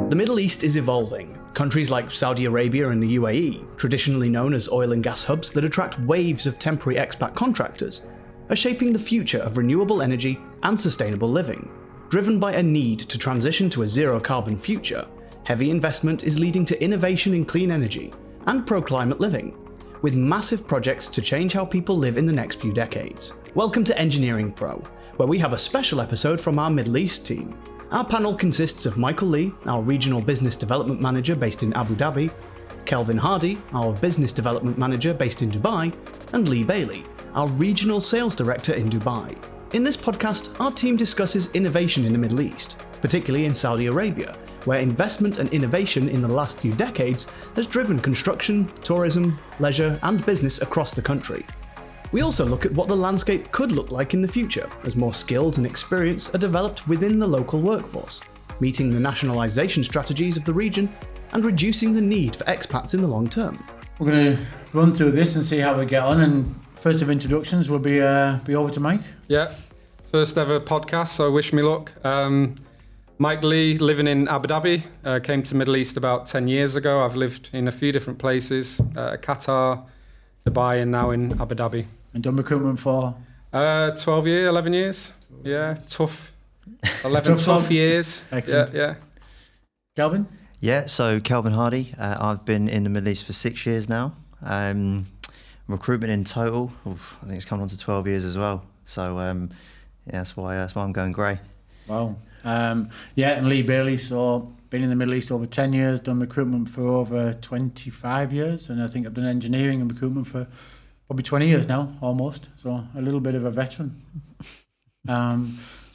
The Middle East is evolving. Countries like Saudi Arabia and the UAE, traditionally known as oil and gas hubs that attract waves of temporary expat contractors, are shaping the future of renewable energy and sustainable living. Driven by a need to transition to a zero-carbon future, heavy investment is leading to innovation in clean energy and pro-climate living, with massive projects to change how people live in the next few decades. Welcome to EngineeringPro, where we have a special episode from our Middle East team. Our panel consists of Michael Lee, our Regional Business Development Manager based in Abu Dhabi, Kelvin Hardy, our Business Development Manager based in Dubai, and Lee Bailey, our Regional Sales Director in Dubai. In this podcast, our team discusses innovation in the Middle East, particularly in Saudi Arabia, where investment and innovation in the last few decades has driven construction, tourism, leisure, and business across the country. We also look at what the landscape could look like in the future as more skills and experience are developed within the local workforce, meeting the nationalisation strategies of the region and reducing the need for expats in the long term. We're going to run through this and see how we get on, and first of introductions will be over to Mike. Yeah, first ever podcast, so wish me luck. Mike Lee, living in Abu Dhabi, came to Middle East about 10 years ago. I've lived in a few different places, Qatar, Dubai, and now in Abu Dhabi. And done recruitment for? 11 years. Yeah, tough. 11 tough years. Excellent. Yeah. Kelvin? Yeah, so Kelvin Hardy. I've been in the Middle East for 6 years now. Recruitment in total, I think it's coming on to 12 years as well. So that's why I'm going grey. Wow. And Lee Bailey, so been in the Middle East over 10 years, done recruitment for over 25 years, and I think I've done engineering and recruitment for probably 20 years now, almost. So a little bit of a veteran. So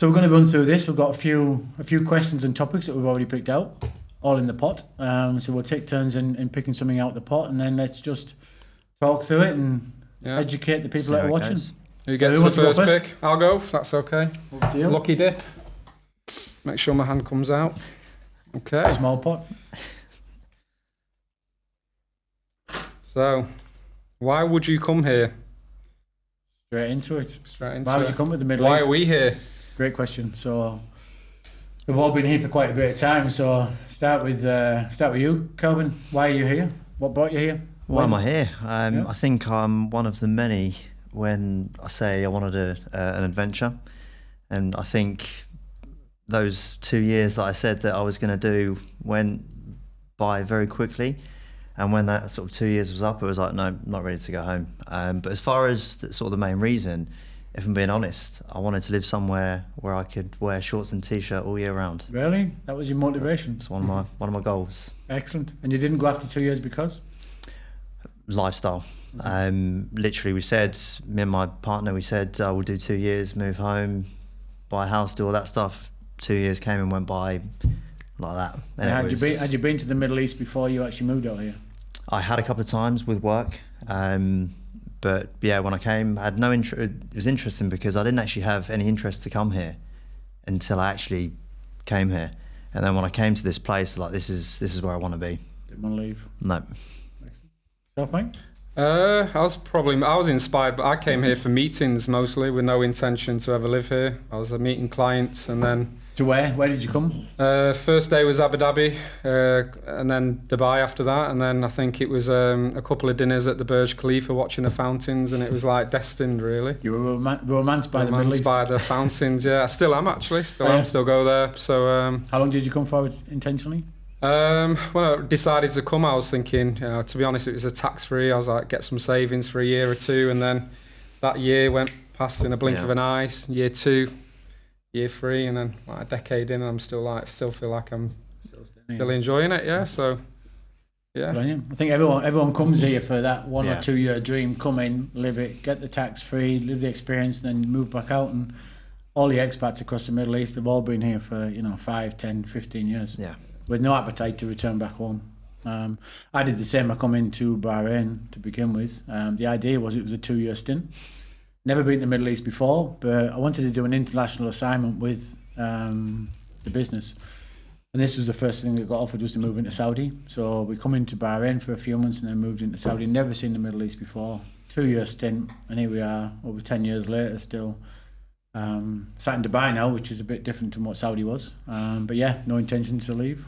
we're going to run through this. We've got a few questions and topics that we've already picked out, all in the pot. So we'll take turns in picking something out of the pot, and then let's just talk through it and educate the people that are watching. Who gets the first pick? I'll go, if that's okay. Over to you. Lucky dip. Make sure my hand comes out. Okay. Small pot. So, why would you come here? Straight into it. Straight into Why it. would you come to the Middle Why East? are we here? Great question. So we've all been here for quite a bit of time. So start with you, Kelvin. Why are you here? What brought you here? Why am I here? I think I'm one of the many when I say I wanted an adventure, and I think those 2 years that I said that I was going to do went by very quickly. And when that sort of 2 years was up, it was like, no, not ready to go home. But as far as sort of the main reason, if I'm being honest, I wanted to live somewhere where I could wear shorts and t-shirt all year round. Really? That was your motivation? It's one of my goals. Excellent. And you didn't go after 2 years because? Lifestyle. Literally, we said, me and my partner, we said, we'll do 2 years, move home, buy a house, do all that stuff. 2 years came and went by like that. And had you been to the Middle East before you actually moved out here? I had a couple of times with work, but yeah, when I came, I had no interest. It was interesting because I didn't actually have any interest to come here until I actually came here. And then when I came to this place, like this is where I want to be. Didn't want to leave? No. Self, mate? I was inspired, but I came here for meetings mostly with no intention to ever live here. I was meeting clients and then... To where? Where did you come? First day was Abu Dhabi, and then Dubai after that, and then I think it was a couple of dinners at the Burj Khalifa watching the fountains, and it was like destined, really. You were romanced by the Middle East? Romanced by the fountains, yeah. I still am, actually. Still go there. So. How long did you come for intentionally? When I decided to come, I was thinking, to be honest, it was a tax-free. I was like, get some savings for a year or two, and then that year went past in a blink of an eye. Year 2. Year 3, and then like a decade in, and I'm still feel like I'm still enjoying it. Yeah, so yeah. I think everyone comes here for that 1 or 2 year dream. Come in, live it, get the tax free, live the experience, and then move back out. And all the expats across the Middle East have all been here for 5, 10, 15 years. Yeah. With no appetite to return back home. I did the same. I come into Bahrain to begin with. The idea was it was a 2 year stint. Never been to the Middle East before, but I wanted to do an international assignment with the business. And this was the first thing that got offered, was to move into Saudi. So we come into Bahrain for a few months and then moved into Saudi. Never seen the Middle East before. 2 year stint, and here we are over 10 years later still. Sat in Dubai now, which is a bit different from what Saudi was. But yeah, no intention to leave.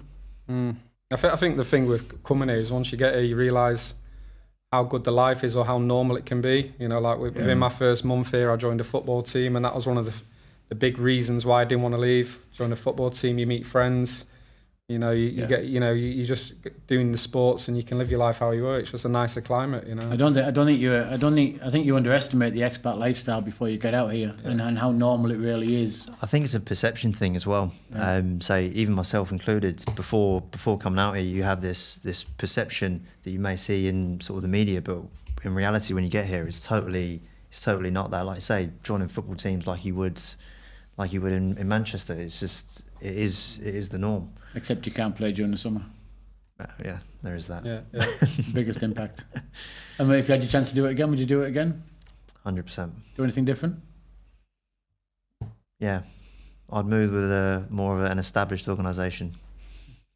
I think the thing with coming here is once you get here, you realise how good the life is or how normal it can be. You know, like within my first month here, I joined a football team, and that was one of the big reasons why I didn't want to leave. Join a football team, you meet friends. You know, you get, you know, you just doing the sports and you can live your life how you were. It's just a nicer climate, you know. I think you underestimate the expat lifestyle before you get out here, and how normal it really is. I think it's a perception thing as well. So even myself included, before coming out here, you have this perception that you may see in sort of the media, but in reality, when you get here, it's totally not that. Like I say, joining football teams like you would in Manchester, it's just it is the norm. Except you can't play during the summer. Yeah, there is that. Yeah. Biggest impact. And if you had your chance to do it again, would you do it again? 100%. Do anything different? Yeah, I'd move with more of an established organisation.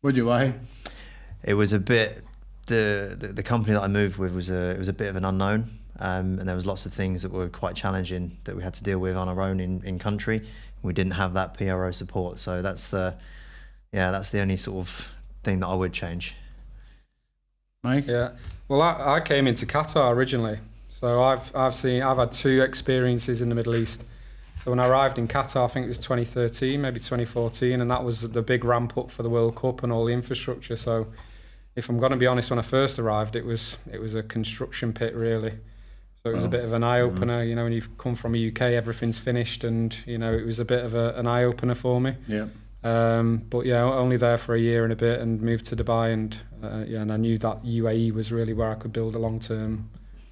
Would you? Why? It was a bit the company that I moved with was a bit of an unknown, and there was lots of things that were quite challenging that we had to deal with on our own in country. We didn't have that PRO support, so that's the only sort of thing that I would change. Mike? Yeah. Well, I came into Qatar originally, so I've had 2 experiences in the Middle East. So when I arrived in Qatar, I think it was 2013, maybe 2014, and that was the big ramp up for the World Cup and all the infrastructure. So if I'm going to be honest, when I first arrived, it was a construction pit really. So it was a bit of an eye-opener, you know, when you've come from the UK, everything's finished, and, you know, it was a bit of an eye-opener for me. Yeah. But yeah, only there for a year and a bit and moved to Dubai, and and I knew that UAE was really where I could build a long-term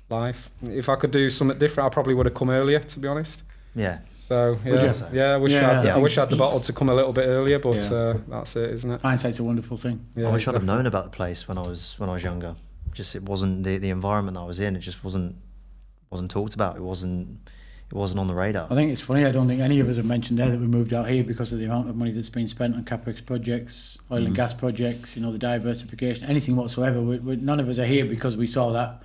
life. If I could do something different, I probably would have come earlier, to be honest. Yeah. So I wish I had the bottle to come a little bit earlier, but that's it, isn't it? Hindsight's a wonderful thing. I wish I'd have known about the place when I was younger. Just it wasn't the environment that I was in. It just wasn't talked about. It wasn't on the radar. I think it's funny, I don't think any of us have mentioned there that we moved out here because of the amount of money that's been spent on capex projects, oil and gas projects, you know, the diversification, anything whatsoever. None of us are here because we saw that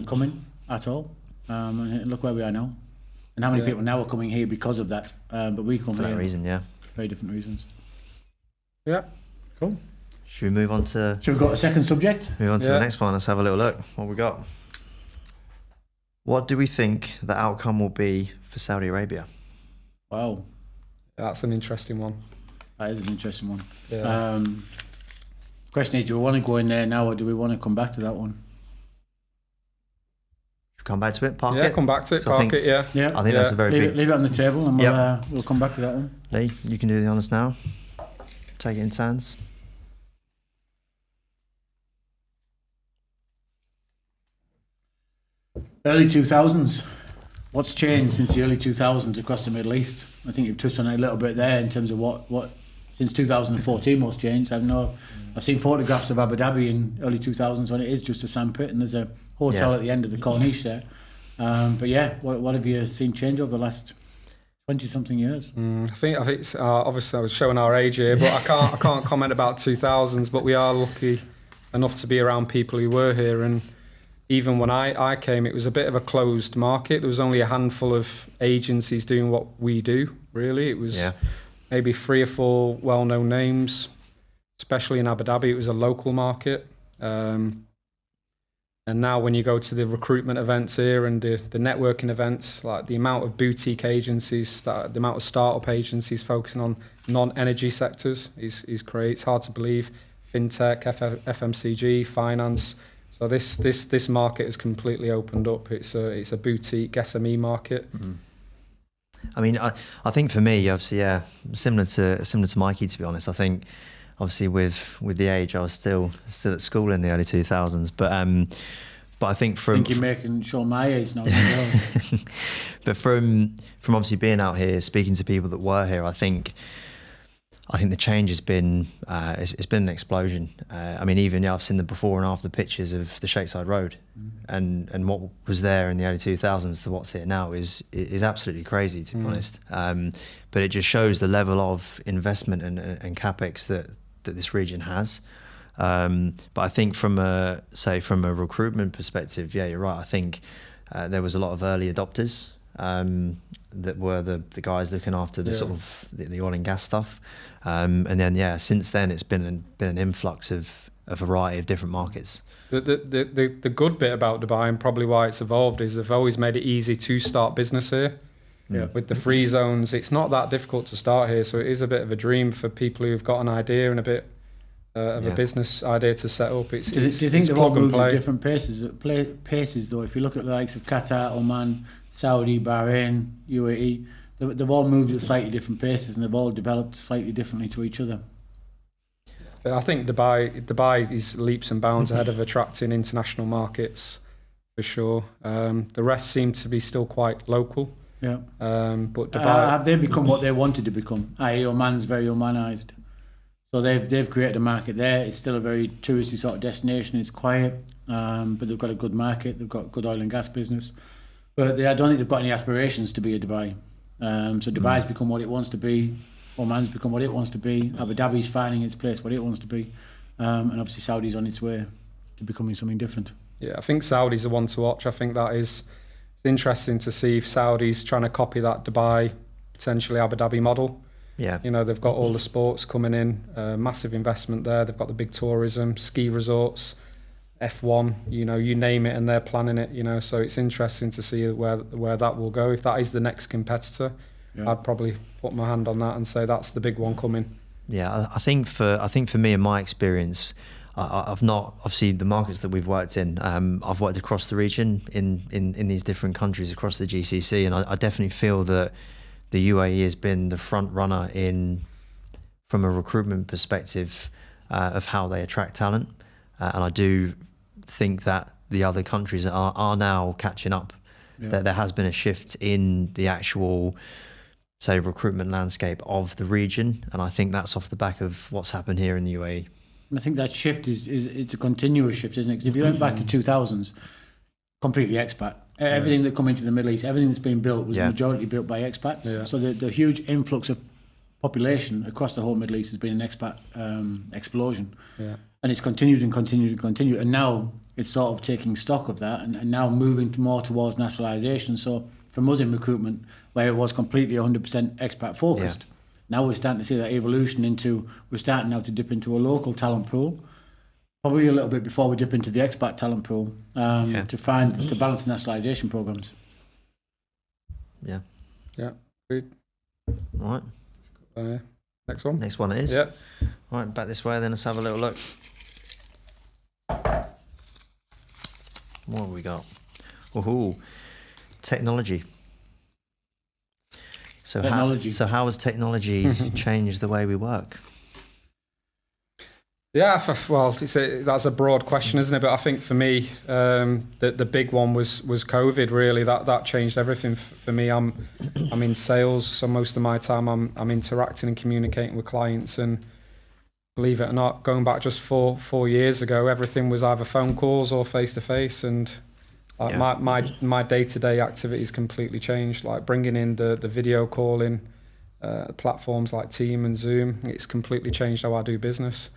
coming at all. And look where we are now. And how many people now are coming here because of that. But we come for here that reason, very different reasons. Yeah. Cool. Should we move on to... Should we go to the second subject? Move on to the next one. Let's have a little look. What we got? What do we think the outcome will be for Saudi Arabia? Wow. That's an interesting one. That is an interesting one. Yeah. Question is, do we want to go in there now or do we want to come back to that one? Come back to it, park it? Yeah, come back to it, park it, yeah. I think that's a very big... Leave it on the table and we'll come back to that one. Lee, you can do the honours now. Take it in turns. Early 2000s. What's changed since the early 2000s across the Middle East? I think you've touched on it a little bit there in terms of what since 2014 what's changed. I don't know. I've seen photographs of Abu Dhabi in early 2000s when it is just a sandpit and there's a hotel at the end of the Corniche there. But yeah, what have you seen change over the last 20-something years? I think it's, obviously I was showing our age here, but I can't comment about 2000s. But we are lucky enough to be around people who were here, and even when I came, it was a bit of a closed market. There was only a handful of agencies doing what we do. Really, it was maybe 3 or 4 well-known names. Especially in Abu Dhabi, it was a local market. And now when you go to the recruitment events here and the networking events, like the amount of boutique agencies, the amount of startup agencies focusing on non-energy sectors is great. It's hard to believe. Fintech, FMCG, finance. So this market has completely opened up. It's a boutique SME market. Mm-hmm. I mean, I think for me, obviously, similar to Mikey, to be honest. I think obviously with the age, I was still at school in the early 2000s, but I think from... I think you're making sure my age now. But from obviously being out here, speaking to people that were here, I think the change has been it's been an explosion. I mean, even I've seen the before and after pictures of the Shakeside Road, and what was there in the early 2000s to what's here now is absolutely crazy, to be honest. But it just shows the level of investment and capex that this region has. But I think from a recruitment perspective, you're right. I think there was a lot of early adopters that were the guys looking after the sort of the oil and gas stuff. And then since then it's been an influx of a variety of different markets. The good bit about Dubai, and probably why it's evolved, is they've always made it easy to start business here. Yeah. With the free zones, it's not that difficult to start here, so it is a bit of a dream for people who've got an idea and a bit of a business idea to set up. Do you think they've all moved at different paces though? If you look at the likes of Qatar, Oman, Saudi, Bahrain, UAE, they've all moved at slightly different paces, and they've all developed slightly differently to each other. I think Dubai is leaps and bounds ahead of attracting international markets, for sure. The rest seem to be still quite local. Yeah. But Dubai, have they become what they wanted to become? i.e. Oman's very Omanized. So they've created a market there. It's still a very touristy sort of destination. It's quiet, but they've got a good market. They've got good oil and gas business. But I don't think they've got any aspirations to be a Dubai. So Dubai's become what it wants to be. Oman's become what it wants to be. Abu Dhabi's finding its place what it wants to be. And obviously Saudi's on its way to becoming something different. Yeah, I think Saudi's the one to watch. I think that is interesting to see if Saudi's trying to copy that Dubai, potentially Abu Dhabi model. Yeah. You know, they've got all the sports coming in, massive investment there. They've got the big tourism, ski resorts, F1, you know, you name it, and they're planning it, you know. So it's interesting to see where that will go. If that is the next competitor, I'd probably put my hand on that and say that's the big one coming. Yeah, I think for me, in my experience, I've not, obviously the markets that we've worked in, I've worked across the region in these different countries across the GCC, and I definitely feel that the UAE has been the front runner from a recruitment perspective of how they attract talent, and I do think that the other countries are now catching up. That there has been a shift in the actual, say, recruitment landscape of the region, and I think that's off the back of what's happened here in the UAE. I think that shift it's a continuous shift, isn't it? Because if you went back to 2000s, completely expat. Everything that come into the Middle East, everything that's been built was majority built by expats. Yeah. So the huge influx of population across the whole Middle East has been an expat explosion. Yeah. And it's continued and continued and continued. And now it's sort of taking stock of that and now moving more towards nationalisation. So from us in recruitment, where it was completely 100% expat focused, now we're starting to see that evolution into, we're starting now to dip into a local talent pool. Probably a little bit before we dip into the expat talent pool to balance the nationalisation programmes. Yeah. Yeah. Agreed. All right. Next one. Next one is. Yeah. All right, back this way. Then let's have a little look. What have we got? Woohoo! Technology. So how has technology changed the way we work? Yeah, well, that's a broad question, isn't it? But I think for me, the big one was COVID. Really, that changed everything for me. I'm in sales, so most of my time I'm interacting and communicating with clients. And believe it or not, going back just four years ago, everything was either phone calls or face to face. And my day-to-day activities completely changed. Like bringing in the video calling platforms like Team and Zoom, it's completely changed how I do business.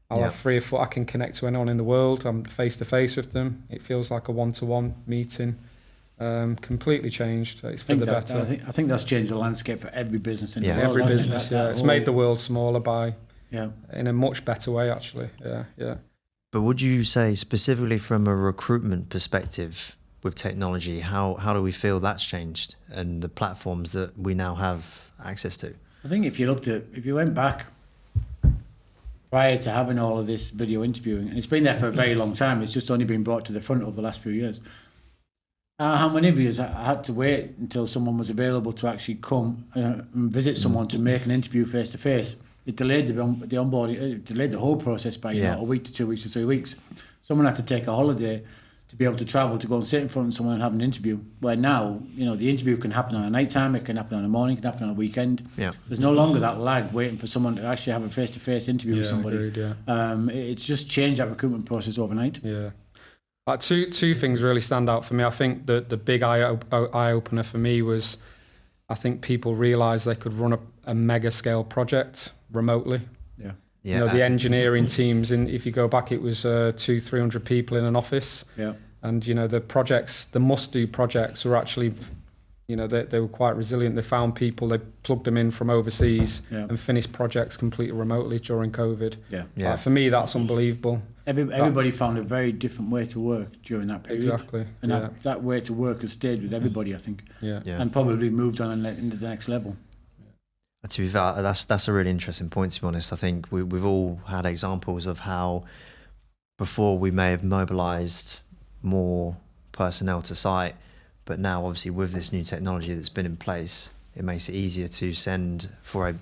I'll have 3 or 4. I can connect to anyone in the world. I'm face to face with them. It feels like a one-to-one meeting. Completely changed. It's for the better. I think that's changed the landscape for every business in the world. Every business. It's made the world smaller in a much better way, actually. Yeah. But would you say specifically from a recruitment perspective with technology, how do we feel that's changed and the platforms that we now have access to? I think if you went back prior to having all of this video interviewing, and it's been there for a very long time, it's just only been brought to the front over the last few years. How many of you had to wait until someone was available to actually come and visit someone to make an interview face to face? It delayed the onboarding, it delayed the whole process by a week to 2 weeks to 3 weeks. Someone had to take a holiday to be able to travel to go and sit in front of someone and have an interview. Where now, the interview can happen on a night time, it can happen on a morning, it can happen on a weekend. Yeah. There's no longer that lag waiting for someone to actually have a face-to-face interview with somebody. Agreed, it's just changed that recruitment process overnight. Yeah. Two things really stand out for me. I think that the big eye-opener for me was, I think people realised they could run a mega-scale project remotely. Yeah. The engineering teams, if you go back, it was 200-300 people in an office. Yeah. And the projects, the must-do projects, were actually You know, they were quite resilient. They found people, they plugged them in from overseas and finished projects completely remotely during COVID. Yeah. For me, that's unbelievable. Everybody found a very different way to work during that period. Exactly. And that way to work has stayed with everybody, I think. Yeah. And probably moved on into the next level. To be fair, that's a really interesting point, to be honest. I think we've all had examples of how before we may have mobilised more personnel to site, but now obviously with this new technology that's been in place, it makes it easier to send for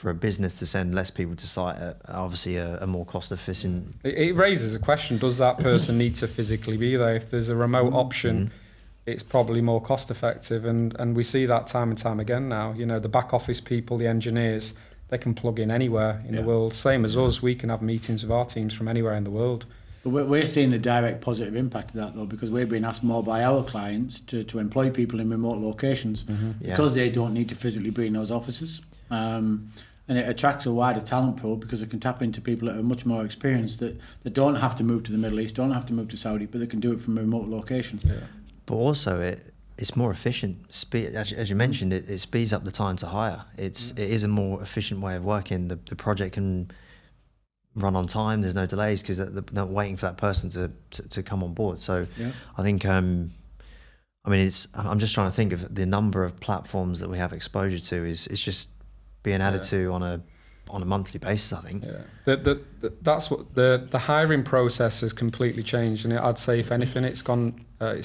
a business to send less people to site at obviously a more cost efficient. It raises a question: does that person need to physically be there? If there's a remote option, it's probably more cost effective, and we see that time and time again now. You know, the back office people, the engineers, they can plug in anywhere in the world. Same as us, we can have meetings with our teams from anywhere in the world. But we're seeing the direct positive impact of that, though, because we're being asked more by our clients to employ people in remote locations because they don't need to physically be in those offices. And it attracts a wider talent pool because it can tap into people that are much more experienced that don't have to move to the Middle East, don't have to move to Saudi, but they can do it from a remote location. Yeah. But also it's more efficient. As you mentioned, it speeds up the time to hire. It is a more efficient way of working. The project can run on time. There's no delays because they're not waiting for that person to come on board. So I think I'm just trying to think of the number of platforms that we have exposure to is just being added to on a monthly basis, I think. Yeah. That's what the hiring process has completely changed, and I'd say if anything it's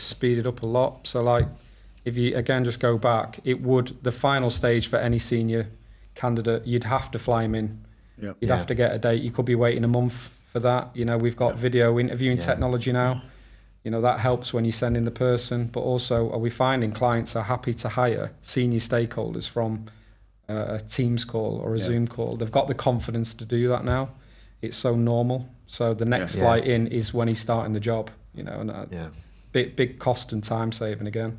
speeded up a lot. So like if you again just go back, the final stage for any senior candidate, you'd have to fly them in. You'd have to get a date. You could be waiting a month for that. You know, we've got video interviewing technology now. You know, that helps when you send in the person, but also are we finding clients are happy to hire senior stakeholders from a Teams call or a Zoom call. They've got the confidence to do that now. It's so normal. So the next flight in is when he's starting the job, you know, and big cost and time saving again.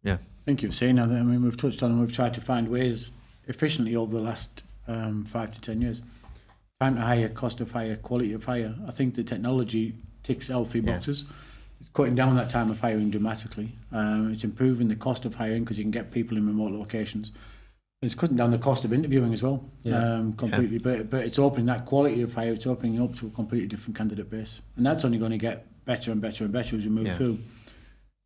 I think you've seen, I mean, we've touched on and we've tried to find ways efficiently over the last 5 to 10 years. Time to hire, cost of hire, quality of hire. I think the technology ticks all three boxes. It's cutting down that time of hiring dramatically. It's improving the cost of hiring because you can get people in remote locations. It's cutting down the cost of interviewing as well, completely. But it's opening that quality of hire. It's opening up to a completely different candidate base, and that's only going to get better and better and better as we move through.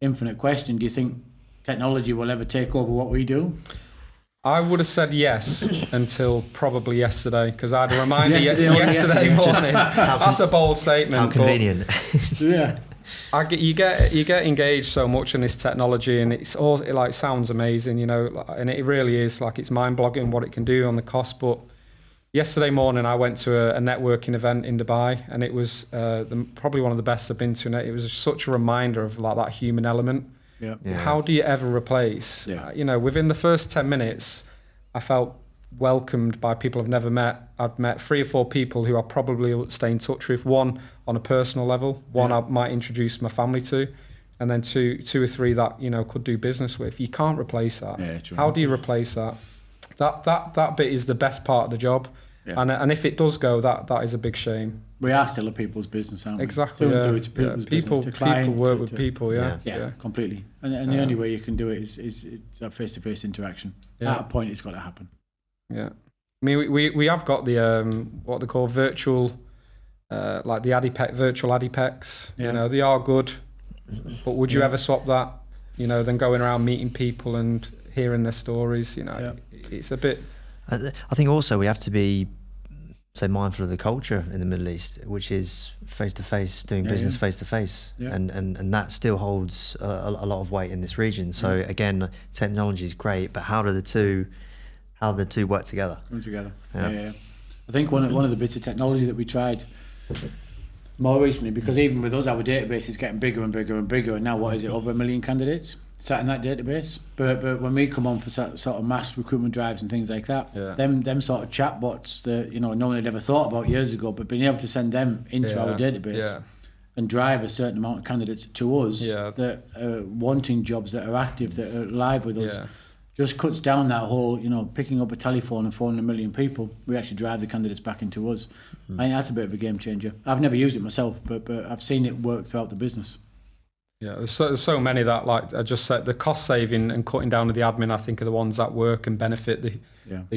Infinite question: do you think technology will ever take over what we do? I would have said yes until probably yesterday, because I had a reminder yesterday morning. That's a bold statement. How convenient. You get engaged so much in this technology, and it's all it sounds amazing, you know, and it really is. Like, it's mind-boggling what it can do on the cost. But yesterday morning I went to a networking event in Dubai, and it was probably one of the best I've been to. And it was such a reminder of like that human element. How do you ever replace? You know, within the first 10 minutes, I felt welcomed by people I've never met. I've met 3 or 4 people who I probably stay in touch with. One on a personal level, one I might introduce my family to, and then two or 3 that, you know, could do business with. You can't replace that. How do you replace that? That bit is the best part of the job, and if it does go, that is a big shame. We are still a people's business, aren't we? Exactly. It's people's business. People work with people. Yeah, completely. And the only way you can do it is that face-to-face interaction. At a point, it's got to happen. Yeah, I mean, we have got the what they call virtual, like the virtual ADIPECs. You know, they are good, but would you ever swap that? You know, than going around meeting people and hearing their stories. You know, it's a bit. I think also we have to be, say, mindful of the culture in the Middle East, which is face-to-face, doing business face-to-face, and that still holds a lot of weight in this region. So again, technology is great, but how do the two work together? Come together. Yeah. I think one of the bits of technology that we tried more recently, because even with us, our database is getting bigger and bigger and bigger, and now what is it, over 1 million candidates sat in that database. But when we come on for sort of mass recruitment drives and things like that, them sort of chatbots that, you know, no one had ever thought about years ago, but being able to send them into our database and drive a certain amount of candidates to us that are wanting jobs, that are active, that are live with us, just cuts down that whole, you know, picking up a telephone and phoning 1 million people. We actually drive the candidates back into us. I think that's a bit of a game changer. I've never used it myself, but I've seen it work throughout the business. Yeah, there's so many that, like I just said, the cost saving and cutting down of the admin, I think, are the ones that work and benefit the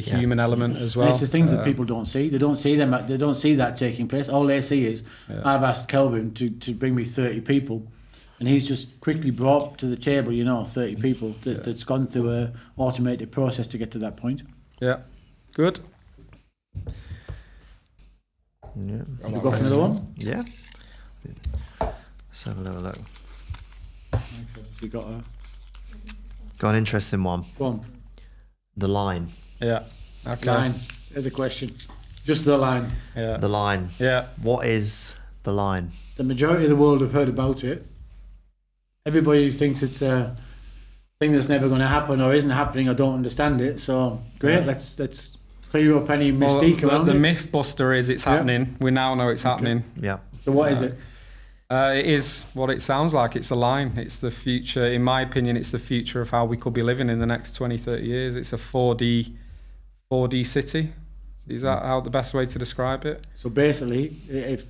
human element as well. And it's the things that people don't see. They don't see them. They don't see that taking place. All they see is I've asked Kelvin to bring me 30 people, and he's just quickly brought to the table, 30 people that's gone through a automated process to get to that point. Yeah, good. Yeah. Should we go for another one? Yeah. Let's have a little look. So you got Got an interesting one. go on. The line. Yeah. Okay. Line. There's a question. Just the line. Yeah. The line. Yeah. What is the line? The majority of the world have heard about it. Everybody thinks it's a thing that's never going to happen or isn't happening or don't understand it. So great. Let's clear up any mystique around the it. myth buster is it's happening. We now know it's happening. Yeah. So what is it? It is what it sounds like. It's a line. It's the future. In my opinion, it's the future of how we could be living in the next 20, 30 years. It's a 4D city. Is that how the best way to describe it? So basically, if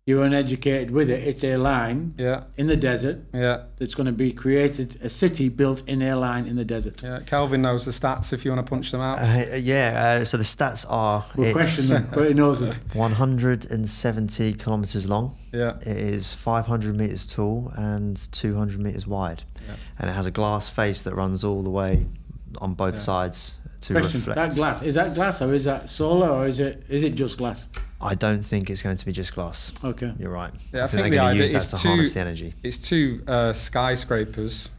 you're uneducated with it, it's a line in the desert that's going to be created, a city built in a line in the desert. Yeah, Kelvin knows the stats if you want to punch them out. So the stats are... We'll question them, but he knows them. 170 kilometres long. Yeah. It is 500 metres tall and 200 metres wide. Yeah. And it has a glass face that runs all the way on both sides to Question, reflect. that glass, is that glass or is that solar or is it just glass? I don't think it's going to be just glass. Okay. You're right. Yeah, I they're think the going to idea use that to harness the energy. It's two skyscrapers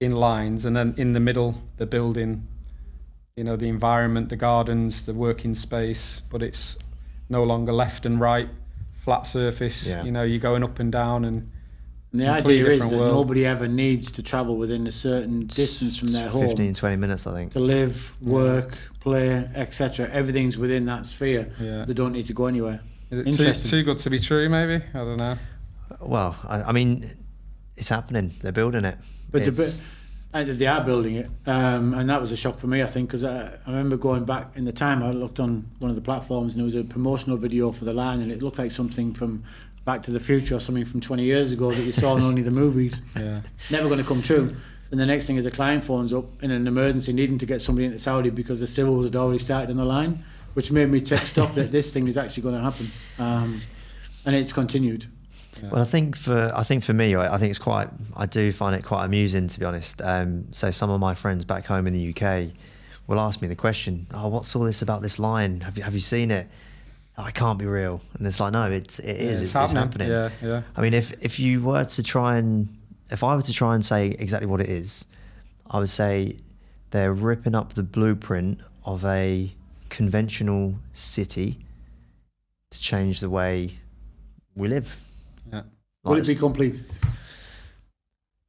in lines, and then in the middle, the building, the environment, the gardens, the working space, but it's no longer left and right, flat surface. Yeah. You're going up and down, and the idea is that nobody ever needs to travel within a certain distance from their home. 15, 20 minutes, I think. To live, work, play, etc. Everything's within that sphere. Yeah. They don't need to go anywhere. Is it too good to be true, maybe? I don't know. Well, I mean, it's happening. They're building it. But they are building it. And that was a shock for me, I think, because I remember going back in the time, I looked on one of the platforms and there was a promotional video for the line and it looked like something from Back to the Future or something from 20 years ago that you saw in only the movies. Yeah. Never going to come true. And the next thing is a client phones up in an emergency needing to get somebody into Saudi because the civils had already started on the line, which made me take stock that this thing is actually going to happen. And it's continued. Yeah. Well, I think for me, I think I do find it quite amusing, to be honest. So some of my friends back home in the UK will ask me the question, what's all this about this line? Have you seen it? It can't be real. And it's like, no, it's happening. Yeah, yeah. I mean, if I were to try and say exactly what it is, I would say they're ripping up the blueprint of a conventional city to change the way we live. Yeah. Will it be completed?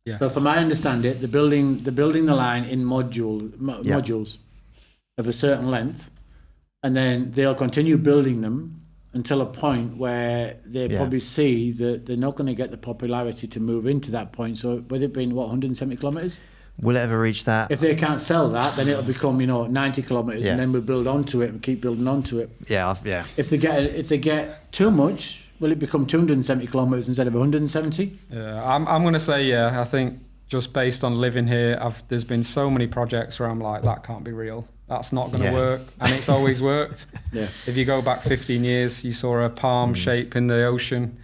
Yes. So from my understanding, they're building the line in modules of a certain length, and then they'll continue building them until a point where they probably see that they're not going to get the popularity to move into that point. So with it being 170 kilometres? Will it ever reach that? If they can't sell that, then it'll become 90 kilometres, and then we'll build onto it and keep building onto it. Yeah. If they get too much, will it become 270 kilometres instead of 170? Yeah, I'm going to say I think just based on living here, there's been so many projects where I'm like, that can't be real. That's not going to work, and it's always worked. Yeah. If you go back 15 years, you saw a palm shape in the ocean,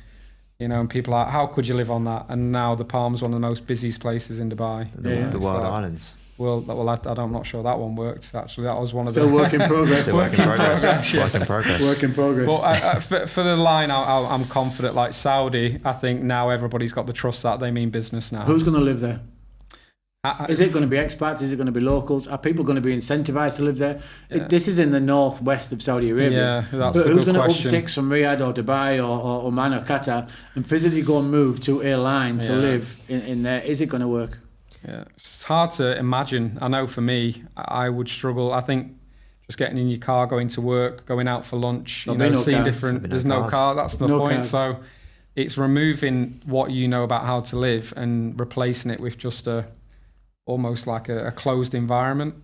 and people are like, how could you live on that? And now the Palm's one of the most busiest places in Dubai. The World Islands. Well, I'm not sure that one worked, actually. That was one of Still work in progress. Work in progress. Yeah. Work in progress. Work in progress. But for the line, I'm confident. Like Saudi, I think now everybody's got the trust that they mean business now. Who's going to live there? Is it going to be expats? Is it going to be locals? Are people going to be incentivized to live there? Yeah. This is in the northwest of Saudi Arabia. Yeah, that's but a who's good going to up question. sticks from Riyadh or Dubai or Oman or Qatar and physically go and move to a line to live in there? Is it going to work? Yeah, it's hard to imagine. I know for me, I would struggle. I think just getting in your car, going to work, going out for lunch, seeing cars. different. There's no car. That's the point. Cars. So it's removing what you know about how to live and replacing it with just almost like a closed environment,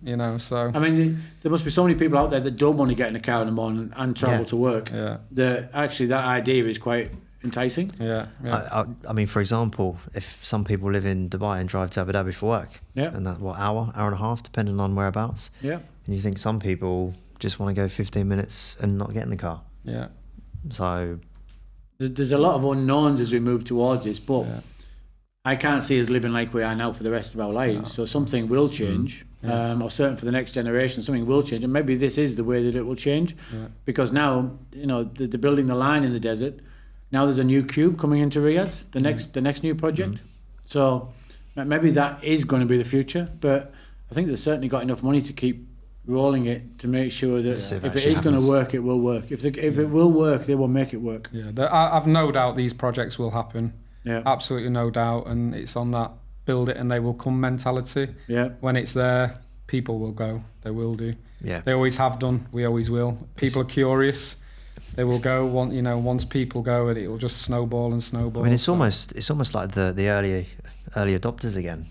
so. I mean, there must be so many people out there that don't want to get in a car in the morning and travel to work. Yeah. That idea is quite enticing. Yeah. I mean, for example, if some people live in Dubai and drive to Abu Dhabi for work, and that hour and a half, depending on whereabouts. Yeah. And you think some people just want to go 15 minutes and not get in the car. Yeah. So there's a lot of unknowns as we move towards this, but I can't see us living like we are now for the rest of our lives. No. So something will change, or certainly for the next generation, something will change, and maybe this is the way that it will change, because now they're building the line in the desert. Now there's a new cube coming into Riyadh, the next new project. So maybe that is going to be the future, but I think they've certainly got enough money to keep rolling it to make sure that if it is going to work, it will work. If it will work, they will make it work. Yeah, I've no doubt these projects will happen. Yeah, absolutely no doubt, and it's on that build it and they will come mentality. Yeah, when it's there, people will go. They will do. Yeah, they always have done. We always will. People are curious. They will go. Once people go, and it will just snowball and snowball. I mean, it's almost like the early adopters again.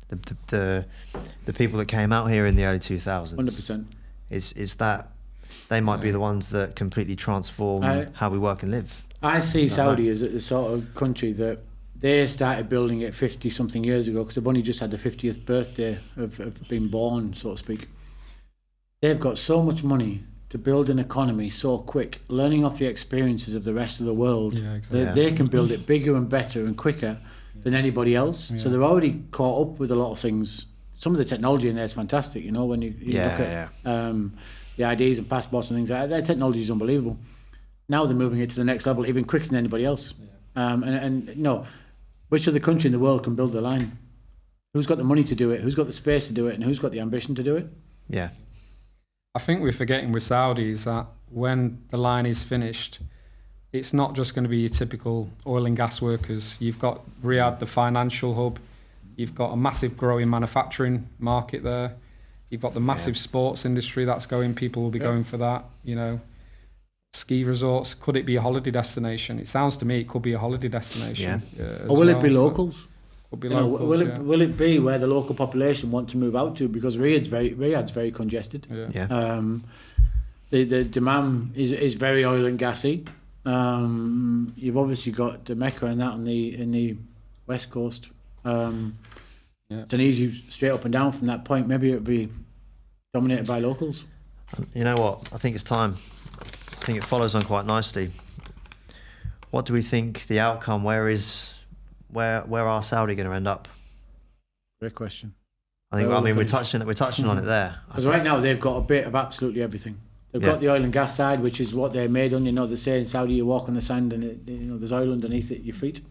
The people that came out here in the early 2000s. 100%. It's that they might be the ones that completely transform how we work and live. I see Saudi as the sort of country that they started building it 50 something years ago, because they've only just had the 50th birthday of being born, so to speak. They've got so much money to build an economy so quick, learning off the experiences of the rest of the world, that they can build it bigger and better and quicker than anybody else. So they're already caught up with a lot of things. Some of the technology in there is fantastic, when you look at the IDs and passports and things like that. Their technology is unbelievable. Now they're moving it to the next level even quicker than anybody else. Which other country in the world can build the line? Who's got the money to do it? Who's got the space to do it? And who's got the ambition to do it? Yeah. I think we're forgetting with Saudis that when the line is finished, it's not just going to be your typical oil and gas workers. You've got Riyadh, the financial hub. You've got a massive growing manufacturing market there. You've got the massive sports industry that's going. People will be going for that. Ski resorts. Could it be a holiday destination? It sounds to me it could be a holiday destination. Or will it be locals? Could be locals, will it be where the local population want to move out to? Because Riyadh's very congested. The demand is very oil and gassy. You've obviously got the Mecca and that in the west coast. It's an easy straight up and down from that point. Maybe it'll be dominated by locals. You know what? I think it's time. I think it follows on quite nicely. What do we think the outcome? Where are Saudi going to end up? Great question. We're touching on it there. Because right now they've got a bit of absolutely everything. They've got the oil and gas side, which is what they're made on. They say in Saudi you walk on the sand and there's oil underneath it, your feet.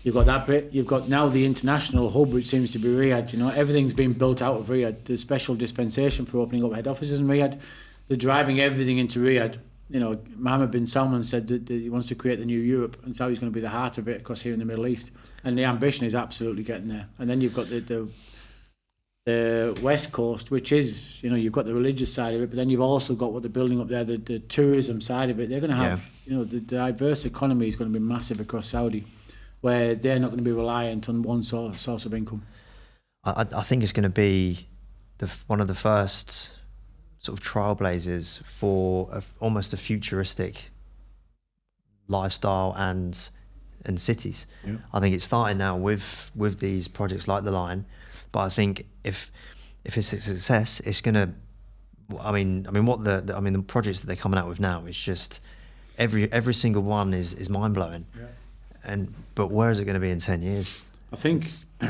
You've got that bit. You've got now the international hub, which seems to be Riyadh. Everything's been built out of Riyadh. There's special dispensation for opening up head offices in Riyadh. They're driving everything into Riyadh. Mohammed bin Salman said that he wants to create the new Europe, and Saudi's going to be the heart of it, across here in the Middle East. And the ambition is absolutely getting there. And then you've got the West Coast, which is, you've got the religious side of it, but then you've also got what they're building up there, the tourism side of it. They're going to have, the diverse economy is going to be massive across Saudi, where they're not going to be reliant on one source of income. I think it's going to be one of the first sort of trailblazers for almost a futuristic lifestyle and cities. I think it's starting now with these projects like the line, but I think if it's a success, it's gonna. The projects that they're coming out with now is just every single one is mind blowing. But where is it going to be in 10 years? I think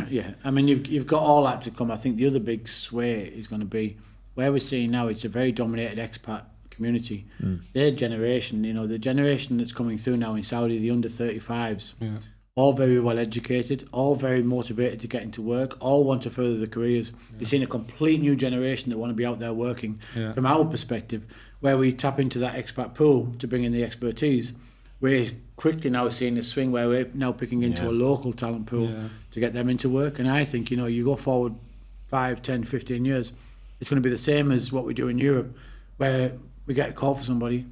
you've got all that to come. I think the other big sway is going to be where we're seeing now. It's a very dominated expat community. Their generation, the generation that's coming through now in Saudi, the under 35s, all very well educated, all very motivated to get into work, all want to further their careers. You're seeing a complete new generation that want to be out there working. From our perspective, where we tap into that expat pool to bring in the expertise, we're quickly now seeing a swing where we're now picking into a local talent pool to get them into work. And I think, you go forward 5, 10, 15 years, it's going to be the same as what we do in Europe, where we get a call for somebody,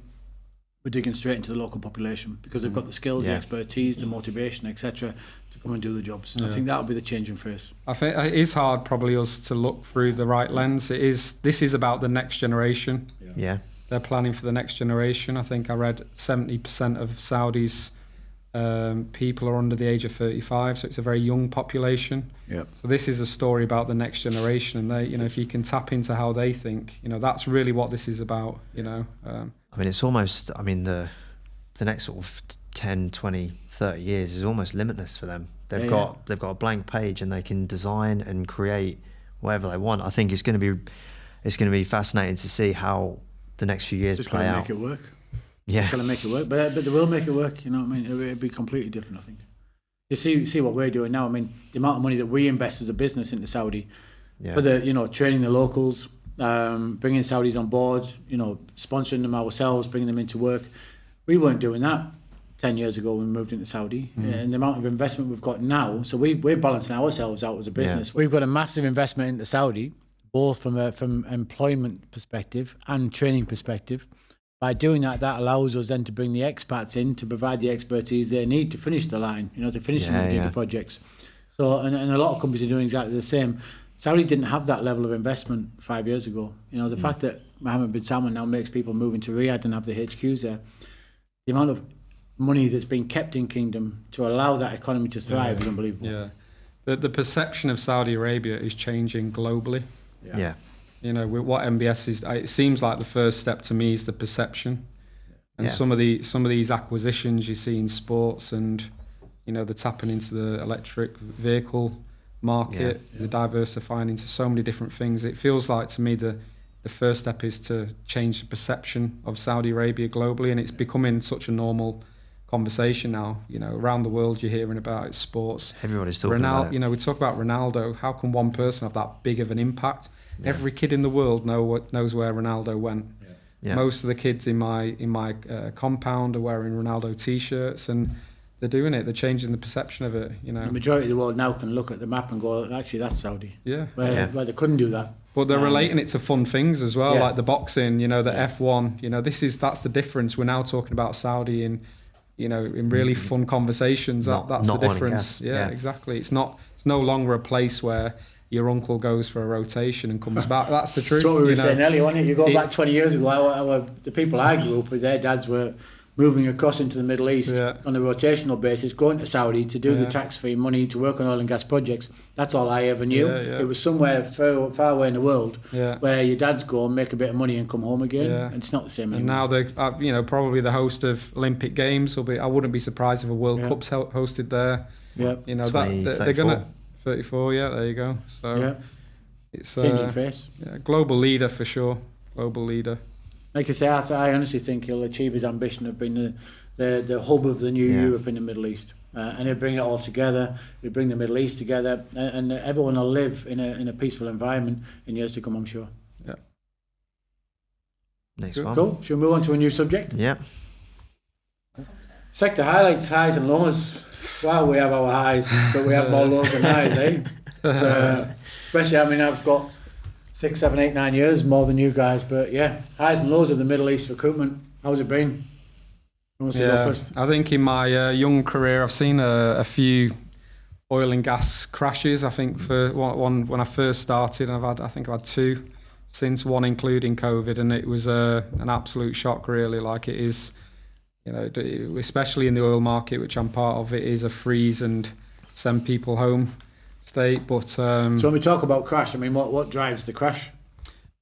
we're digging straight into the local population because they've got the skills, the expertise, the motivation, etc., to come and do the jobs. And I think that'll be the changing phase. I think it is hard, probably, us to look through the right lens. This is about the next generation. They're planning for the next generation. I think I read 70% of Saudis People are under the age of 35, so it's a very young population. Yeah. So this is a story about the next generation, and they, if you can tap into how they think, that's really what this is about. I mean, it's almost. I mean, the next sort of 10, 20, 30 years is almost limitless for them. They've got a blank page, and they can design and create whatever they want. I think it's going to be fascinating to see how the next few years play out. Just got to make it work. Yeah, it's got to make it work, but they will make it work. You know what I mean? It'll be completely different, I think. You see what we're doing now. I mean, the amount of money that we invest as a business into Saudi for the training the locals, bringing Saudis on board, sponsoring them ourselves, bringing them into work. We weren't doing that 10 years ago when we moved into Saudi, and the amount of investment we've got now. So we're balancing ourselves out as a business. We've got a massive investment into Saudi, both from employment perspective and training perspective. By doing that, that allows us then to bring the expats in to provide the expertise they need to finish the line, to finish some of the Giga projects. So, and a lot of companies are doing exactly the same. Saudi didn't have that level of investment 5 years ago. The fact that Mohammed bin Salman now makes people move into Riyadh and have the HQs there, the amount of money that's been kept in Kingdom to allow that economy to thrive is unbelievable. Yeah, the perception of Saudi Arabia is changing globally. Yeah. With what MBS is, it seems like the first step to me is the perception, and some of these acquisitions you see in sports, and they're tapping into the electric vehicle market, they're diversifying into so many different things. It feels like to me the first step is to change the perception of Saudi Arabia globally, and it's becoming such a normal conversation now. Around the world you're hearing about it, sports. Everybody's talking about it. We talk about Ronaldo. How can one person have that big of an impact? Every kid in the world knows where Ronaldo went. Most of the kids in my compound are wearing Ronaldo t-shirts, and they're doing it. They're changing the perception of it. The majority of the world now can look at the map and go, actually, that's Saudi. Where they couldn't do that. But they're relating it to fun things as well, like the boxing. The F1. That's the difference. We're now talking about Saudi in really fun conversations. That's the difference. Yeah, exactly. It's no longer a place where your uncle goes for a rotation and comes back. That's the truth. That's what we were saying earlier, wasn't it? You go back 20 years ago, the people I grew up with, their dads were moving across into the Middle East on a rotational basis, going to Saudi to do the tax-free money, to work on oil and gas projects. That's all I ever knew. It was somewhere far away in the world where your dads go and make a bit of money and come home again. And it's not the same anymore. And now they're probably the host of Olympic Games. I wouldn't be surprised if a World Cup's hosted there. They're going to 34, there you go. So it's changing face. Global leader for sure. Global leader. Like I say, I honestly think he'll achieve his ambition of being the hub of the new Europe in the Middle East, and he'll bring it all together. He'll bring the Middle East together, and everyone will live in a peaceful environment in years to come, I'm sure. Yeah. Next one. Cool. Shall we move on to a new subject? Yeah. Sector highlights, highs and lows. Wow, we have our highs, but we have more lows than highs, eh? So, especially, I've got 6, 7, 8, 9 years more than you guys, but highs and lows of the Middle East recruitment. How's it been? Who wants to go first? I think in my young career, I've seen a few oil and gas crashes. I think for one when I first started, I've had 2 since, one including COVID, and it was an absolute shock, really. Like, it is. Especially in the oil market, which I'm part of, it is a freeze and send people home state. But so when we talk about crash, what drives the crash?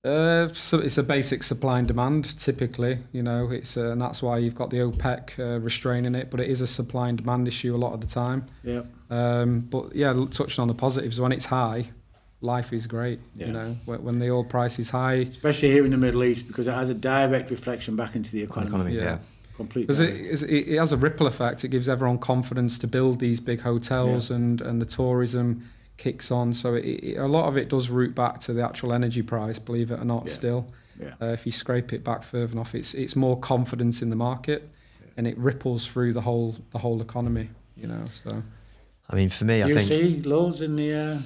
So it's a basic supply and demand, typically. It's and that's why you've got the OPEC restraining it. But it is a supply and demand issue a lot of the time. Yeah. But touching on the positives, when it's high, life is great. When the oil price is high, especially here in the Middle East, because it has a direct reflection back into the economy. Completely. Because it has a ripple effect. It gives everyone confidence to build these big hotels, and the tourism kicks on. So a lot of it does root back to the actual energy price, believe it or not. Still, if you scrape it back further enough, it's more confidence in the market, and it ripples through the whole economy. So. For me, I think. Do you see lows in the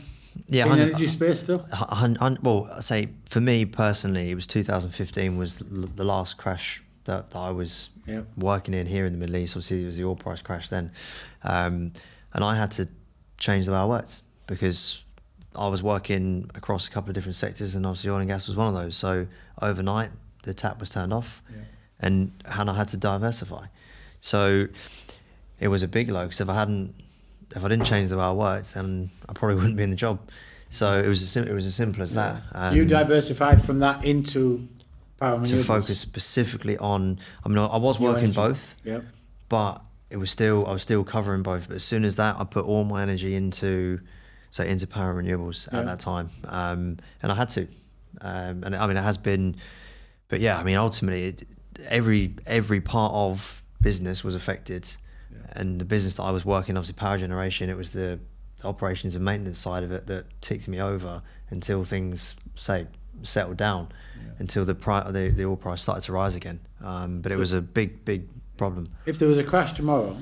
energy space still? Well, I say for me personally, it was 2015 was the last crash that I was working in here in the Middle East. Obviously, it was the oil price crash then, and I had to change the way I worked, because I was working across a couple of different sectors, and obviously oil and gas was one of those. So overnight, the tap was turned off, and I had to diversify. So it was a big low, because if I didn't change the way I worked, then I probably wouldn't be in the job. So it was as simple as that. So you diversified from that into power renewables? To focus specifically on. I mean, I was working both, but I was still covering both. But as soon as that, I put all my energy into power renewables at that time, and I had to. And I mean, it has been, but yeah, I mean, ultimately, every part of business was affected, and the business that I was working, obviously power generation, it was the operations and maintenance side of it that ticked me over until things settled down, until the oil price started to rise again. But it was a big problem. If there was a crash tomorrow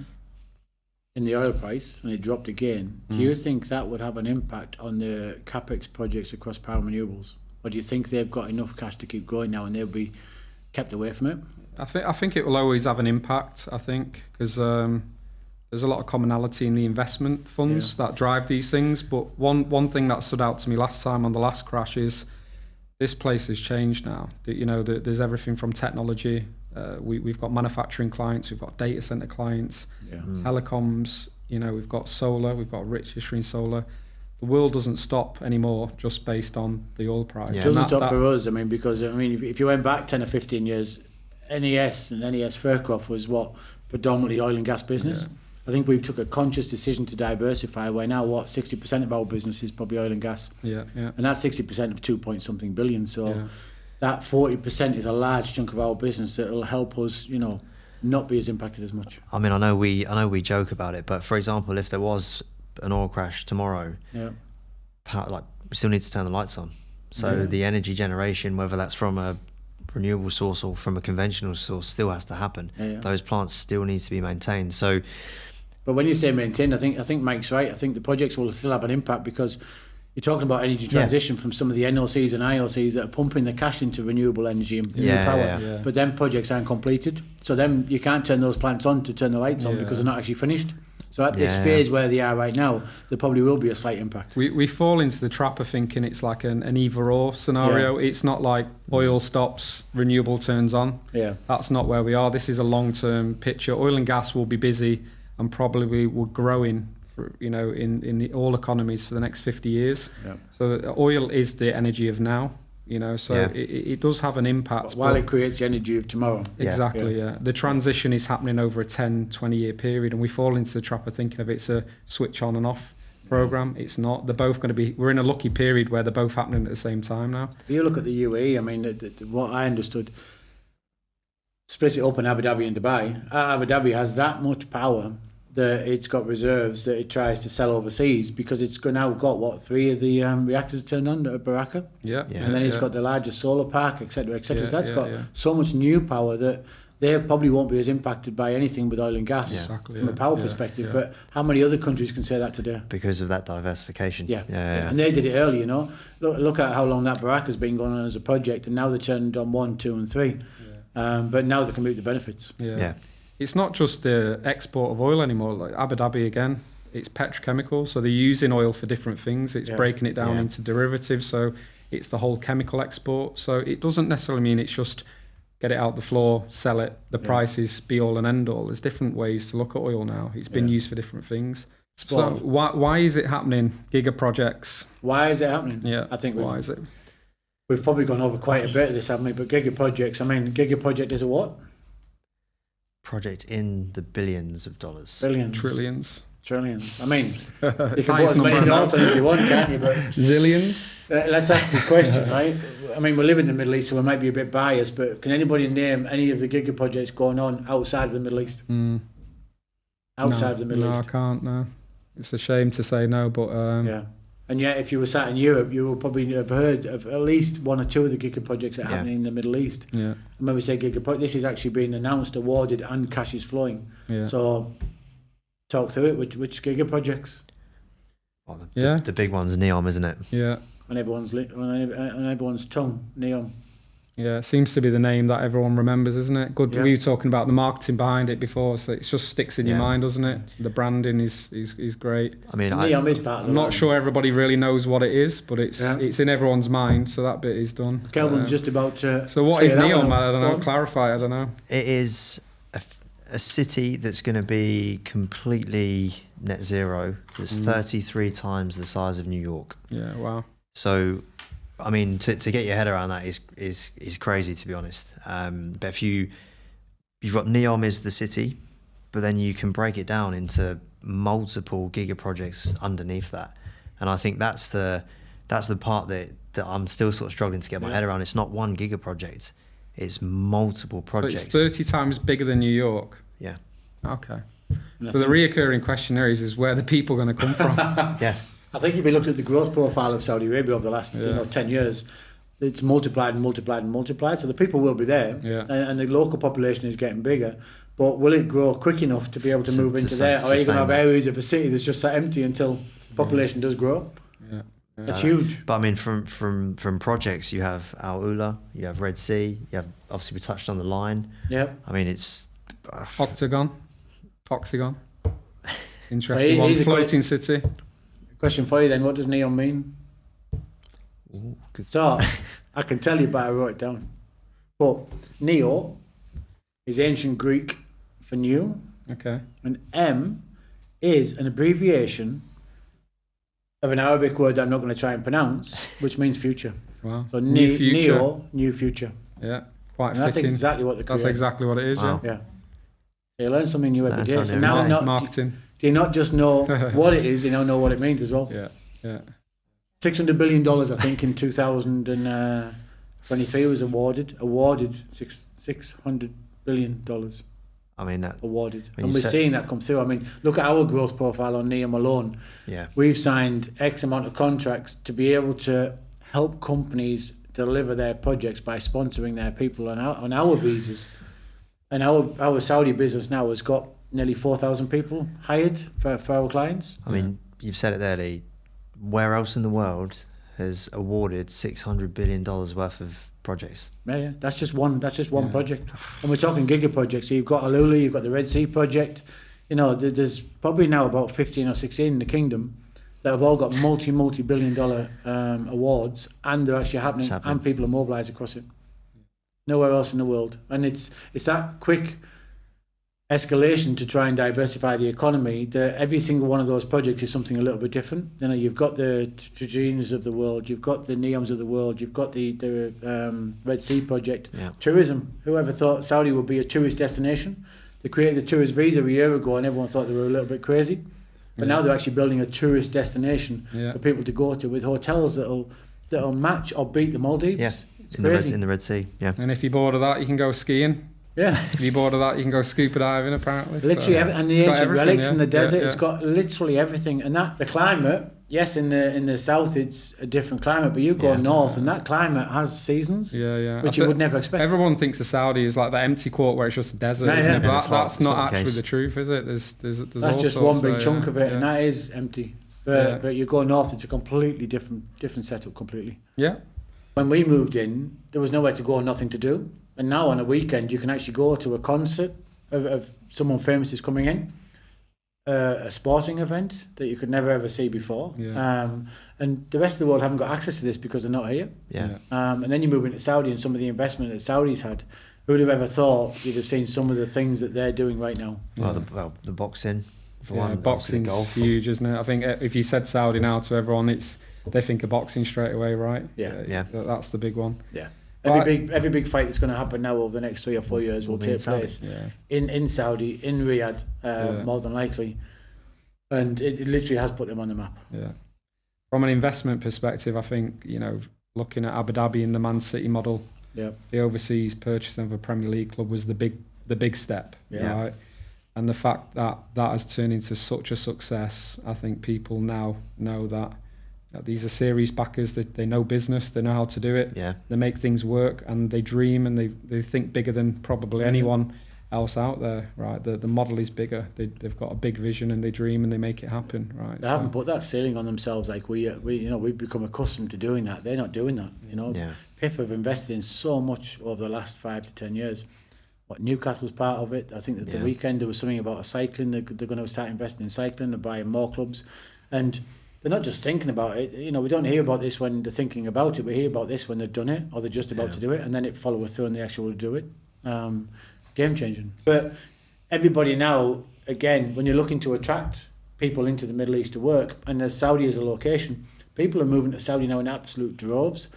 in the oil price and it dropped again, do you think that would have an impact on the capex projects across power renewables? Or do you think they've got enough cash to keep going now and they'll be kept away from it? I think it will always have an impact, I think, because there's a lot of commonality in the investment funds that drive these things. But one thing that stood out to me last time on the last crash is this place has changed now. There's everything from technology. We've got manufacturing clients, we've got data center clients, telecoms, we've got solar, we've got rich history in solar. The world doesn't stop anymore just based on the oil price. It doesn't stop for us, because if you went back 10 or 15 years, NES and NES Fircroft was predominantly oil and gas business. Yeah. I think we took a conscious decision to diversify, where now 60% of our business is probably oil and gas. And that's 60% of 2-point-something billion. So that 40% is a large chunk of our business that will help us, not be as impacted as much. I mean, I know we joke about it, but for example, if there was an oil crash tomorrow, we still need to turn the lights on. So the energy generation, whether that's from a renewable source or from a conventional source, still has to happen. Those plants still need to be maintained. So, but when you say maintained, I think Mike's right. I think the projects will still have an impact, because you're talking about energy transition from some of the NOCs and IOCs that are pumping the cash into renewable energy and new power. But then projects aren't completed, so then you can't turn those plants on to turn the lights on because they're not actually finished. So at this phase where they are right now, there probably will be a slight impact. We fall into the trap of thinking it's like an either-or scenario. It's not like oil stops, renewable turns on. That's not where we are. This is a long-term picture. Oil and gas will be busy and probably will growing, in the all economies for the next 50 years. So oil is the energy of now. It does have an impact. While it creates the energy of tomorrow. Exactly, The transition is happening over a 10, 20-year period, and we fall into the trap of thinking of it's a switch on and off program. It's not. They're both going to be, we're in a lucky period where they're both happening at the same time now. You look at the UAE, what I understood, split it up in Abu Dhabi and Dubai. Abu Dhabi has that much power that it's got reserves that it tries to sell overseas, because it's now got 3 of the reactors turned on at Baraka, and then it's got the largest solar park, etc. So that's got so much new power that they probably won't be as impacted by anything with oil and gas from a power perspective. But how many other countries can say that today? Because of that diversification. And they did it early. Look at how long that Baraka's been going on as a project, and now they turned on 1, 2 and 3. But now they can reap the benefits. It's not just the export of oil anymore. Like Abu Dhabi again, it's petrochemical, so they're using oil for different things. It's breaking it down into derivatives, so it's the whole chemical export. So it doesn't necessarily mean it's just get it out the floor, sell it. The price is be all and end all. There's different ways to look at oil now. It's been used for different things. Sport. So why is it happening? Giga Projects. Why is it happening? I think why is it? We've probably gone over quite a bit of this, haven't we? But Giga Projects, Giga Project is a what? Project in the billions of dollars. Billions. Trillions. You can put as many notes on as you want, can't you? But zillions. Let's ask the question, right? We live in the Middle East, so we might be a bit biased, but can anybody name any of the Giga Projects going on outside of the Middle East? Outside of the Middle East? No, I can't, no. It's a shame to say no, but... And yet, if you were sat in Europe, you will probably have heard of at least 1 or 2 of the Giga Projects that are happening in the Middle East. And when we say Giga Project, this is actually being announced, awarded, and cash is flowing. So, talk through it. Which Giga Projects? Well, the big one's NEOM, isn't it? On everyone's tongue, NEOM. Yeah, it seems to be the name that everyone remembers, isn't it? Good. We were talking about the marketing behind it before, so it just sticks in your mind, doesn't it? The branding is great. NEOM is part of it. I'm not sure everybody really knows what it is, but it's in everyone's mind, so that bit is done. Kelvin's just about to... So what is NEOM? I don't know. Clarify, I don't know. It is a city that's going to be completely net zero that's 33 times the size of New York. Yeah, wow. So, I mean, to get your head around that is crazy, to be honest. But if you've got NEOM is the city, but then you can break it down into multiple giga projects underneath that, and I think that's the part that I'm still sort of struggling to get my head around. It's not one giga project; it's multiple projects. So it's 30 times bigger than New York. Yeah. Okay. So the reoccurring question there is where the people going to come from? Yeah. I think if you look at the growth profile of Saudi Arabia over the last 10 years, it's multiplied and multiplied and multiplied. So the people will be there, and the local population is getting bigger. But will it grow quick enough to be able to move into there? Or are you going to have areas of a city that's just sat empty until population does grow? Yeah. That's huge. But I mean, from projects, you have Al Ula, you have Red Sea, you have, obviously we touched on the line. Yeah. I mean, it's Octagon. Interesting one. Floating city. Question for you then: what does NEOM mean? Ooh, good. So I can tell you, but I wrote it down. But Neo is ancient Greek for new, Okay. and M is an abbreviation of an Arabic word I'm not going to try and pronounce, which means future. Wow. So New future. Neo, new future. Yeah. Quite And that's fitting. exactly what the That's exactly what it is. Wow. Yeah. You learn something new every That's day. on So every now, day. Marketing. do you not just know what it is, you now know what it means as well. Yeah. Yeah. $600 billion, I think, in 2023 was awarded $600 billion I mean, that, awarded. when And you we're said- seeing that come through. I mean, look at our growth profile on NEOM alone. yeah. We've signed X amount of contracts to be able to help companies deliver their projects by sponsoring their people on our visas. And our Saudi business now has got nearly 4,000 people hired for our clients. I mean, you've said it there, Lee. Where else in the world has awarded $600 billion worth of projects? Yeah, that's just one project, and we're talking giga projects. So you've got Alula, you've got the Red Sea project. You know, there's probably now about 15 or 16 in the kingdom that have all got multi-billion-dollar awards, and they're actually happening, and people are mobilised across it. Nowhere else in the world, and it's that quick escalation to try and diversify the economy. That every single one of those projects is something a little bit different. You know, you've got the Trajinas of the world, you've got the NEOMs of the world, you've got the Red Sea project. Yeah. Tourism. Whoever thought Saudi would be a tourist destination? They created the tourist visa a year ago, and everyone thought they were a little bit crazy. But now they're actually building a tourist destination for people to go to, with hotels that'll match or beat the Maldives. Yeah, It's in crazy. the Red Sea. Yeah. And if you're bored of that, you can go skiing. Yeah. If you're bored of that, you can go scuba diving, apparently. Literally, So, and the it's got ancient everything, relics yeah. in the desert. Yeah, It's got literally everything, and that the climate. Yes, in the south, it's a different climate, but you go north, and that climate has seasons, Yeah. which you would never expect. Everyone thinks of Saudi is like the empty court where it's just a desert, isn't it? And But it's hot. that's It's not not the actually case. the truth, is it? There's That's all just sorts, one big so, chunk yeah, of it, yeah. and that is empty. But you go north, it's a completely different setup completely. Yeah. When we moved in, there was nowhere to go and nothing to do. And now on a weekend, you can actually go to a concert of someone famous is coming in, a sporting event that you could never ever see before. Yeah. And the rest of the world haven't got access to this because they're not here. Yeah. And then you move into Saudi and some of the investment that Saudis had. Who would have ever thought you'd have seen some of the things that they're doing right now? Well, the boxing, for Yeah, one. obviously boxing's golf. huge, isn't it? I think if you said Saudi now to everyone, they think of boxing straight away, right? Yeah. That's the big one. Yeah. Right. Every big fight that's going to happen now over the next 3 or 4 years will Will be in take Saudi. place Yeah. in Saudi, in Riyadh, more than likely. And it literally has put them on the map. Yeah. From an investment perspective, I think, looking at Abu Dhabi and the Man City model, Yeah. the overseas purchase of a Premier League club was the big step, Yeah. right? And the fact that has turned into such a success, I think people now know that these are serious backers. They know business, they know how to do it. Yeah. They make things work, and they dream, and they think bigger than probably anyone else out there, right? The model is bigger. They've got a big vision, and they dream, and they make it happen, right? They haven't put that ceiling on themselves like we've become accustomed to doing that. They're not doing that. Yeah. PIF have invested in so much over the last 5 to 10 years. What Newcastle's part of it. I think that the weekend there was something about a cycling. They're going to start investing in cycling and buying more clubs, and they're not just thinking about it. We don't hear about this when they're thinking about it. We hear about this when they've done it or they're just about to do it, and then it follows through and they actually do it. Game changing. But everybody now, again, when you're looking to attract people into the Middle East to work, and there's Saudi as a location, people are moving to Saudi now in absolute droves.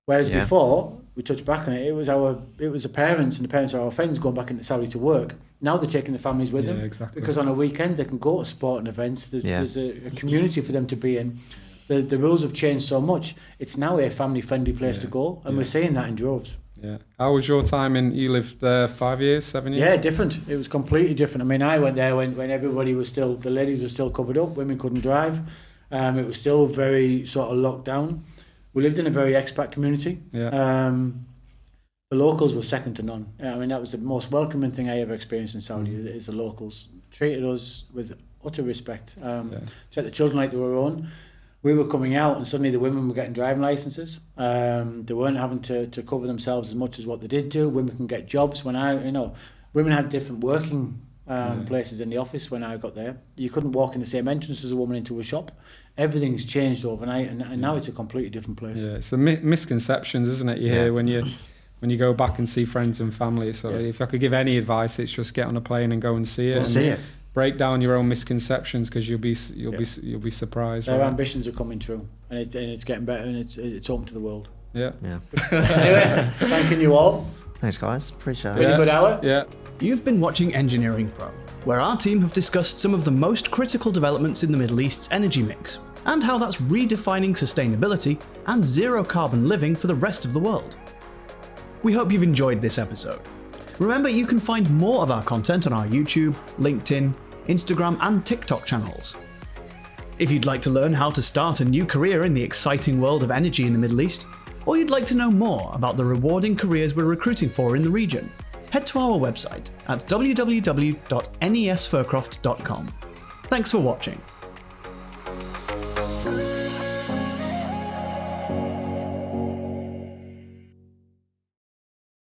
Whereas before, we touched back on it, it was the parents and the parents of our friends going back into Saudi to work. Now they're taking the families with them. Exactly. Because on a weekend they can go to sporting events. There's a community for them to be in. The rules have changed so much. It's now a family-friendly place to go, and we're seeing that in droves. Yeah. How was your time you lived there 5 years, 7 years? Yeah, different. It was completely different. I mean, I went there when everybody was still, the ladies were still covered up, women couldn't drive. It was still very sort of locked down. We lived in a very expat community. Yeah. The locals were second to none. I mean, that was the most welcoming thing I ever experienced in Saudi, is the locals treated us with utter respect. Treated the children like they were our own. We were coming out and suddenly the women were getting driving licenses. They weren't having to cover themselves as much as what they did do. Women can get jobs. Women had different working places in the office when I got there. You couldn't walk in the same entrance as a woman into a shop. Everything's changed overnight, and now it's a completely different place. Yeah, it's the misconceptions, isn't it? You hear when you go back and see friends and family. So if I could give any advice, it's just get on a plane and go and see it. Break down your own misconceptions, because you'll be surprised. Their ambitions are coming true, and it's getting better, and it's open to the world. Yeah. Anyway, thanking you all. Thanks, guys. Appreciate it. Really good hour. Yeah. You've been watching Engineering Pro, where our team have discussed some of the most critical developments in the Middle East's energy mix, and how that's redefining sustainability and zero carbon living for the rest of the world. We hope you've enjoyed this episode. Remember, you can find more of our content on our YouTube, LinkedIn, Instagram and TikTok channels. If you'd like to learn how to start a new career in the exciting world of energy in the Middle East, or you'd like to know more about the rewarding careers we're recruiting for in the region, head to our website at www.nesfircroft.com. Thanks for watching.